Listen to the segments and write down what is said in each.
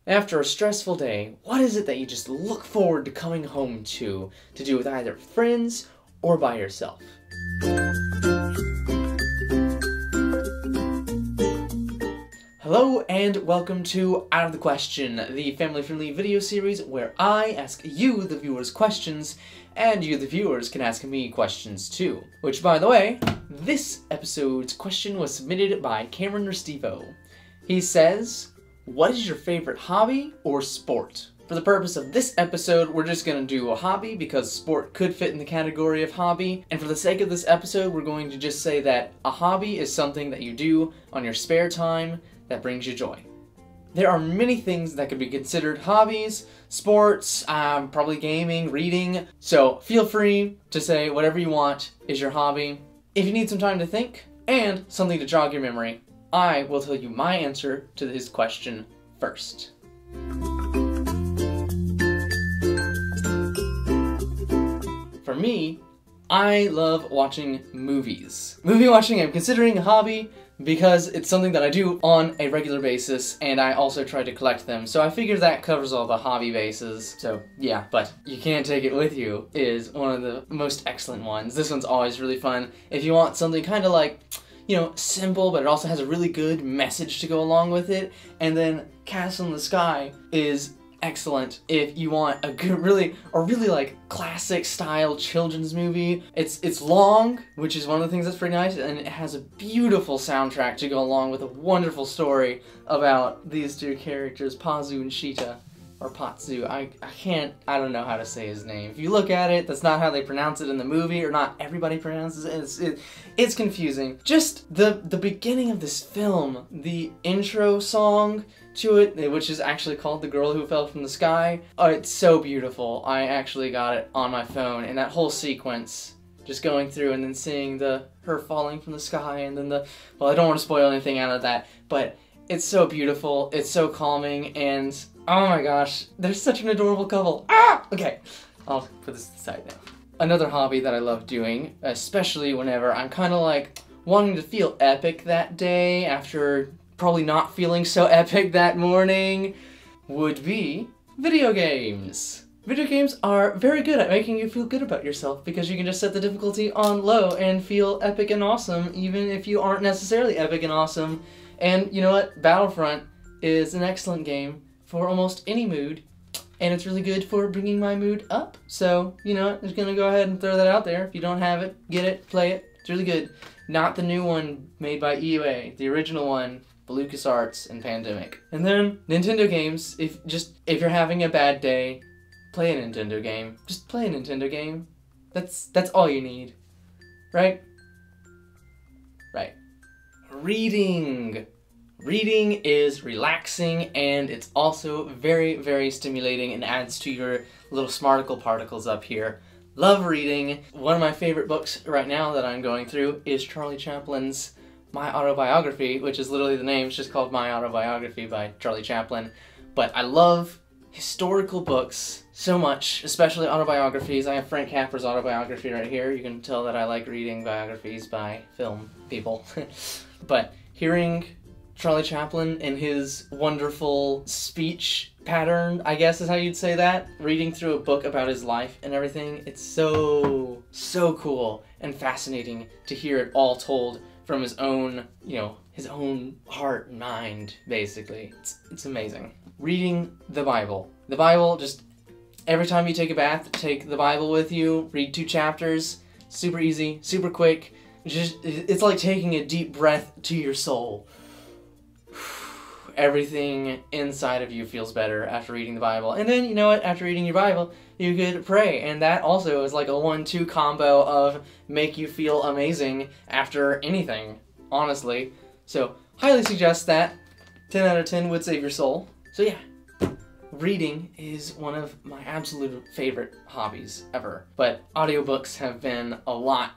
After a stressful day, what is it that you just look forward to coming home to do with either friends or by yourself? Hello and welcome to Out of the Question, the family-friendly video series where I ask you, the viewers, questions, and you, the viewers, can ask me questions too. Which, by the way, this episode's question was submitted by Cameron Restivo. He says, what is your favorite hobby or sport? For the purpose of this episode, we're just going to do a hobby because sport could fit in the category of hobby. And for the sake of this episode, we're going to just say that a hobby is something that you do on your spare time that brings you joy. There are many things that could be considered hobbies, sports, probably gaming, reading, so feel free to say whatever you want is your hobby. If you need some time to think and something to jog your memory, I will tell you my answer to his question first. For me, I love watching movies. Movie watching I'm considering a hobby because it's something that I do on a regular basis, and I also try to collect them, so I figure that covers all the hobby bases. So yeah, but You Can't Take It With You is one of the most excellent ones. This one's always really fun. If you want something kind of like, you know, simple, but it also has a really good message to go along with it. And then Castle in the Sky is excellent if you want a good, really like classic style children's movie. It's long, which is one of the things that's pretty nice, and it has a beautiful soundtrack to go along with a wonderful story about these two characters, Pazu and Shita. Or Patsu. I don't know how to say his name. If you look at it, that's not how they pronounce it in the movie, or not everybody pronounces it. It's confusing. Just the beginning of this film, the intro song to it, which is actually called The Girl Who Fell from the Sky. Oh, it's so beautiful. I actually got it on my phone, and that whole sequence, just going through and then seeing her falling from the sky, and then well, I don't want to spoil anything out of that, but it's so beautiful, it's so calming, and oh my gosh, they're such an adorable couple. Ah! Okay, I'll put this aside now. Another hobby that I love doing, especially whenever I'm kind of like wanting to feel epic that day after probably not feeling so epic that morning, would be video games. Video games are very good at making you feel good about yourself because you can just set the difficulty on low and feel epic and awesome even if you aren't necessarily epic and awesome. And you know what? Battlefront is an excellent game for almost any mood, and it's really good for bringing my mood up. So, you know, I'm just gonna go ahead and throw that out there. If you don't have it, get it, play it. It's really good. Not the new one made by EA, the original one, LucasArts and Pandemic. And then Nintendo games. If you're having a bad day, play a Nintendo game. Just play a Nintendo game. That's all you need, right? Right. Reading. Reading is relaxing, and it's also very, very stimulating and adds to your little smarticle particles up here. Love reading. One of my favorite books right now that I'm going through is Charlie Chaplin's My Autobiography, which is literally the name. It's just called My Autobiography by Charlie Chaplin. But I love historical books so much, especially autobiographies. I have Frank Capra's autobiography right here. You can tell that I like reading biographies by film people. But hearing Charlie Chaplin in his wonderful speech pattern, I guess is how you'd say that, reading through a book about his life and everything, it's so cool and fascinating to hear it all told from his own, you know, his own heart and mind, basically. It's amazing. Reading the Bible. The Bible, just every time you take a bath, take the Bible with you, read 2 chapters, super easy, super quick. It's like taking a deep breath to your soul. Everything inside of you feels better after reading the Bible. And then, you know what, after reading your Bible, you could pray. And that also is like a 1-2 combo of make you feel amazing after anything, honestly. So, highly suggest that. 10 out of 10 would save your soul. So yeah, reading is one of my absolute favorite hobbies ever. But audiobooks have been a lot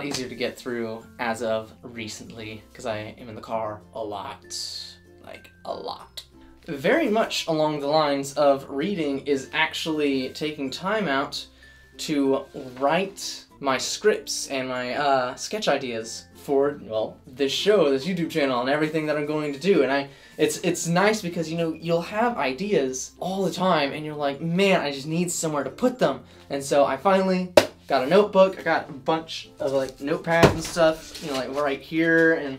easier to get through as of recently, because I am in the car a lot. Like, a lot. Very much along the lines of reading is actually taking time out to write my scripts and my sketch ideas for, well, this show, this YouTube channel, and everything that I'm going to do. And it's nice because, you know, you'll have ideas all the time, and you're like, man, I just need somewhere to put them. And so I finally got a notebook. I got a bunch of, like, notepads and stuff, you know, like right here, and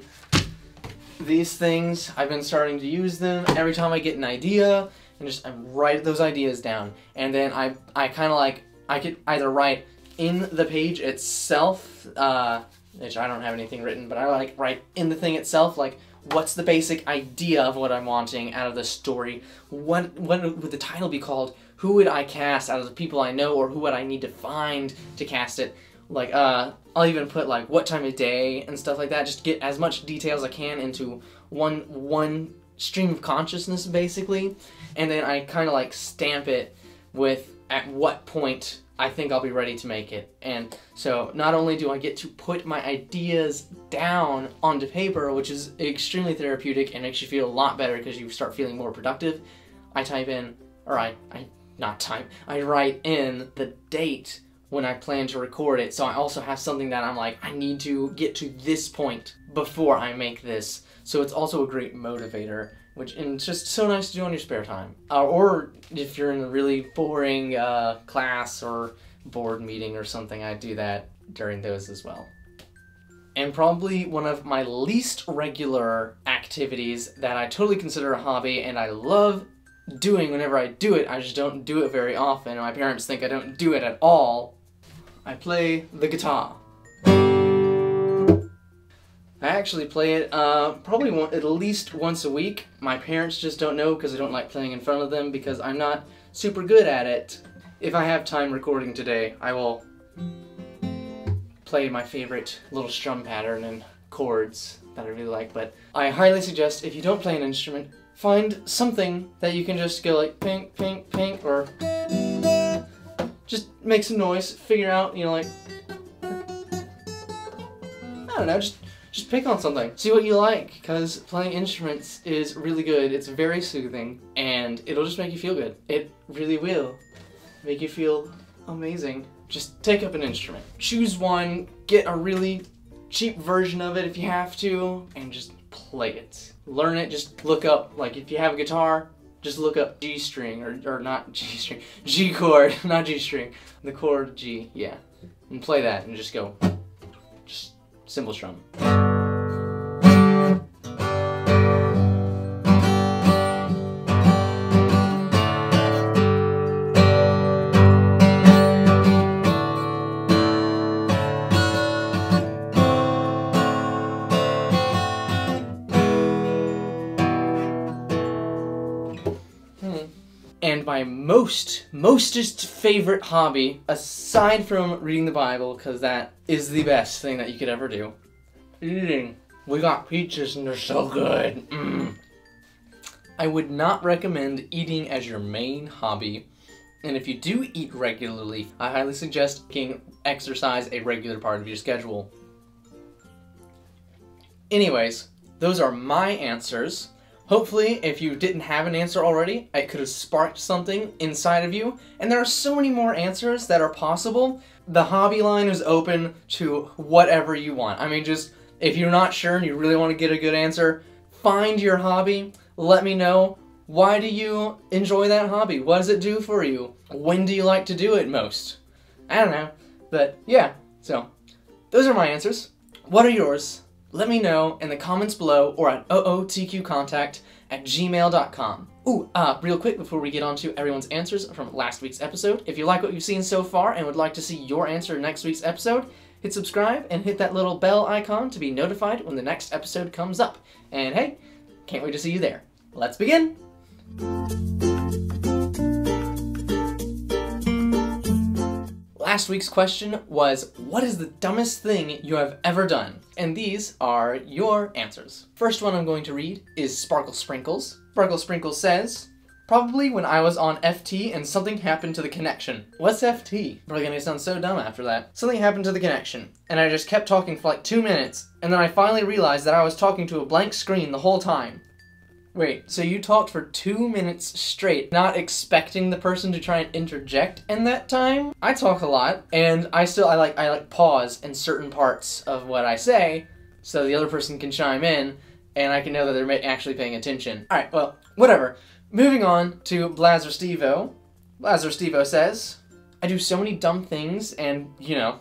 these things. I've been starting to use them every time I get an idea, and just I write those ideas down. And then I kind of like, I could either write in the page itself, which I don't have anything written, but I like write in the thing itself, like, what's the basic idea of what I'm wanting out of the story? What would the title be called? Who would I cast out of the people I know, or who would I need to find to cast it? Like, I'll even put, like, what time of day and stuff like that, just to get as much detail as I can into one stream of consciousness, basically. And then I kind of, like, stamp it with at what point I think I'll be ready to make it. And so not only do I get to put my ideas down onto paper, which is extremely therapeutic and makes you feel a lot better because you start feeling more productive, I type in, or I write in the date when I plan to record it, so I also have something that I'm like, I need to get to this point before I make this. So it's also a great motivator, and it's just so nice to do on your spare time. Or if you're in a really boring class or board meeting or something, I do that during those as well. And probably one of my least regular activities that I totally consider a hobby and I love doing whenever I do it, I just don't do it very often, and my parents think I don't do it at all. I play the guitar. I actually play it probably at least once a week. My parents just don't know because I don't like playing in front of them because I'm not super good at it. If I have time recording today, I will play my favorite little strum pattern and chords that I really like, but I highly suggest if you don't play an instrument, find something that you can just go like pink, pink, pink, or just make some noise, figure out, you know, like, I don't know, just pick on something. See what you like, because playing instruments is really good. It's very soothing, and it'll just make you feel good. It really will make you feel amazing. Just take up an instrument. Choose one, get a really cheap version of it if you have to, and just play it. Learn it, just look up, like if you have a guitar, just look up G string, or not G string, G chord, not G string, the chord G, yeah. And play that and just go, just cymbal strum. And my mostest favorite hobby, aside from reading the Bible, because that is the best thing that you could ever do, eating. We got peaches and they're so good. I would not recommend eating as your main hobby. And if you do eat regularly, I highly suggest making exercise a regular part of your schedule. Anyways, those are my answers. Hopefully, if you didn't have an answer already, it could have sparked something inside of you. And there are so many more answers that are possible. The hobby line is open to whatever you want. I mean, just, if you're not sure and you really want to get a good answer, find your hobby, let me know. Why do you enjoy that hobby? What does it do for you? When do you like to do it most? I don't know. But yeah, so those are my answers. What are yours? Let me know in the comments below or at ootqcontact@gmail.com. Ooh, real quick before we get on to everyone's answers from last week's episode, if you like what you've seen so far and would like to see your answer in next week's episode, hit subscribe and hit that little bell icon to be notified when the next episode comes up. And hey, can't wait to see you there. Let's begin! Last week's question was, what is the dumbest thing you have ever done? And these are your answers. First one I'm going to read is Sparkle Sprinkles. Sparkle Sprinkles says, probably when I was on FT and something happened to the connection. What's FT? Probably gonna sound so dumb after that. Something happened to the connection, and I just kept talking for like 2 minutes, and then I finally realized that I was talking to a blank screen the whole time. Wait, so you talked for 2 minutes straight, not expecting the person to try and interject in that time? I talk a lot, and I like pause in certain parts of what I say, so the other person can chime in, and I can know that they're actually paying attention. Alright, well, whatever. Moving on to Blazer Stevo. Blazer Stevo says, I do so many dumb things, and, you know,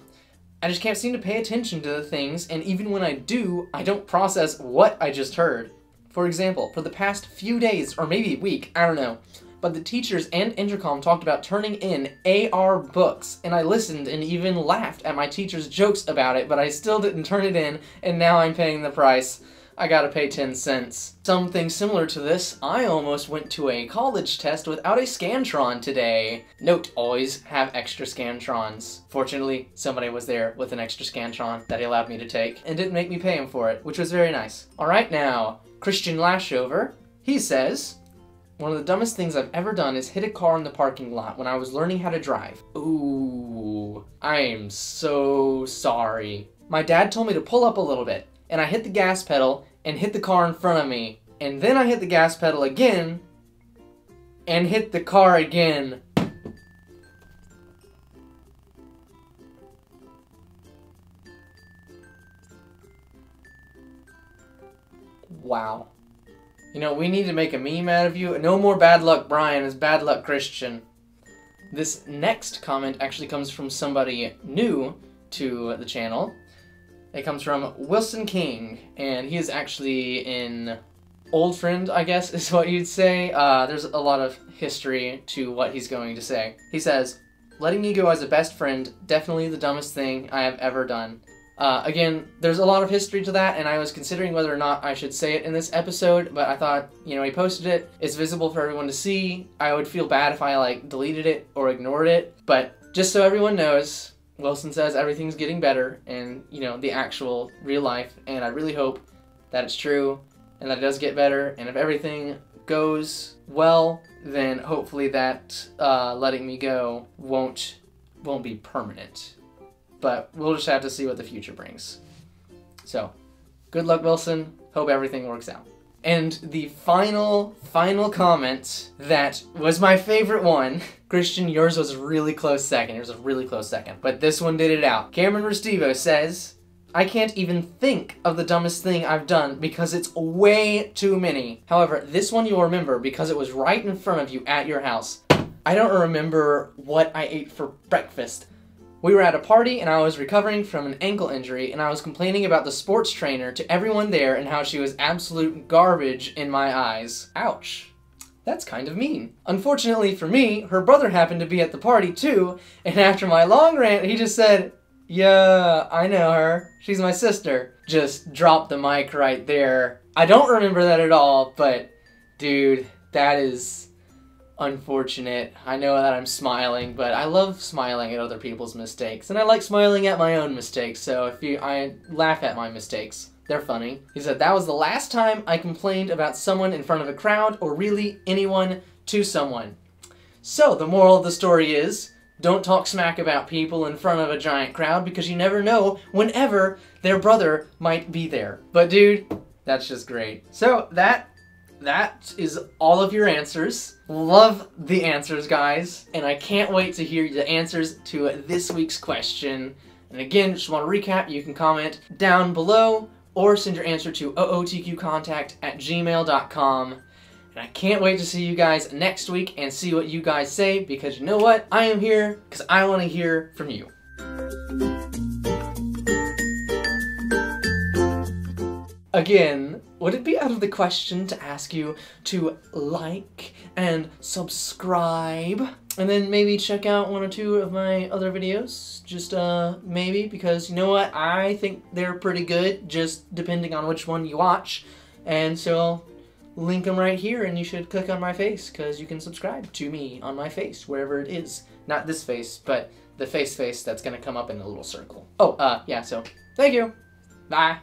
I just can't seem to pay attention to the things, and even when I do, I don't process what I just heard. For example, for the past few days, or maybe a week, I don't know, but the teachers and Intercom talked about turning in AR books, and I listened and even laughed at my teacher's jokes about it, but I still didn't turn it in, and now I'm paying the price. I gotta pay 10 cents. Something similar to this, I almost went to a college test without a Scantron today. Note, always have extra Scantrons. Fortunately, somebody was there with an extra Scantron that he allowed me to take, and didn't make me pay him for it, which was very nice. Alright now, Christian Lashover, he says, one of the dumbest things I've ever done is hit a car in the parking lot when I was learning how to drive. Ooh, I am so sorry. My dad told me to pull up a little bit, and I hit the gas pedal and hit the car in front of me. And then I hit the gas pedal again and hit the car again. Wow. You know, we need to make a meme out of you. No more bad luck Brian, it's bad luck Christian. This next comment actually comes from somebody new to the channel. It comes from Wilson King, and he is actually an old friend, I guess, is what you'd say. There's a lot of history to what he's going to say. He says, letting me go as a best friend, definitely the dumbest thing I have ever done. Again, there's a lot of history to that, and I was considering whether or not I should say it in this episode, but I thought, you know, he posted it, it's visible for everyone to see. I would feel bad if I, like, deleted it or ignored it, but just so everyone knows, Wilson says everything's getting better, and, you know, the actual real life, and I really hope that it's true, and that it does get better, and if everything goes well, then hopefully that letting me go won't be permanent. But we'll just have to see what the future brings. So, good luck, Wilson. Hope everything works out. And the final comment that was my favorite one, Christian, yours was a really close second. Yours was a really close second. But this one did it out. Cameron Restivo says, I can't even think of the dumbest thing I've done because it's way too many. However, this one you'll remember because it was right in front of you at your house. I don't remember what I ate for breakfast. We were at a party and I was recovering from an ankle injury and I was complaining about the sports trainer to everyone there and how she was absolute garbage in my eyes. Ouch. That's kind of mean. Unfortunately for me, her brother happened to be at the party too, and after my long rant, he just said, yeah, I know her. She's my sister. Just dropped the mic right there. I don't remember that at all, but dude, that is unfortunate. I know that I'm smiling, but I love smiling at other people's mistakes, and I like smiling at my own mistakes, so I laugh at my mistakes. They're funny. He said, that was the last time I complained about someone in front of a crowd, or really anyone to someone. So, the moral of the story is, don't talk smack about people in front of a giant crowd, because you never know whenever their brother might be there. But dude, that's just great. So, that is all of your answers. Love the answers, guys. And I can't wait to hear the answers to this week's question. And again, just want to recap, you can comment down below or send your answer to ootqcontact@gmail.com. And I can't wait to see you guys next week and see what you guys say, because you know what? I am here because I want to hear from you. Again, would it be out of the question to ask you to like and subscribe, and then maybe check out one or two of my other videos? Just maybe, because you know what? I think they're pretty good, just depending on which one you watch. And so I'll link them right here, and you should click on my face, because you can subscribe to me on my face, wherever it is. Not this face, but the face that's gonna come up in a little circle. Oh, yeah, so thank you. Bye.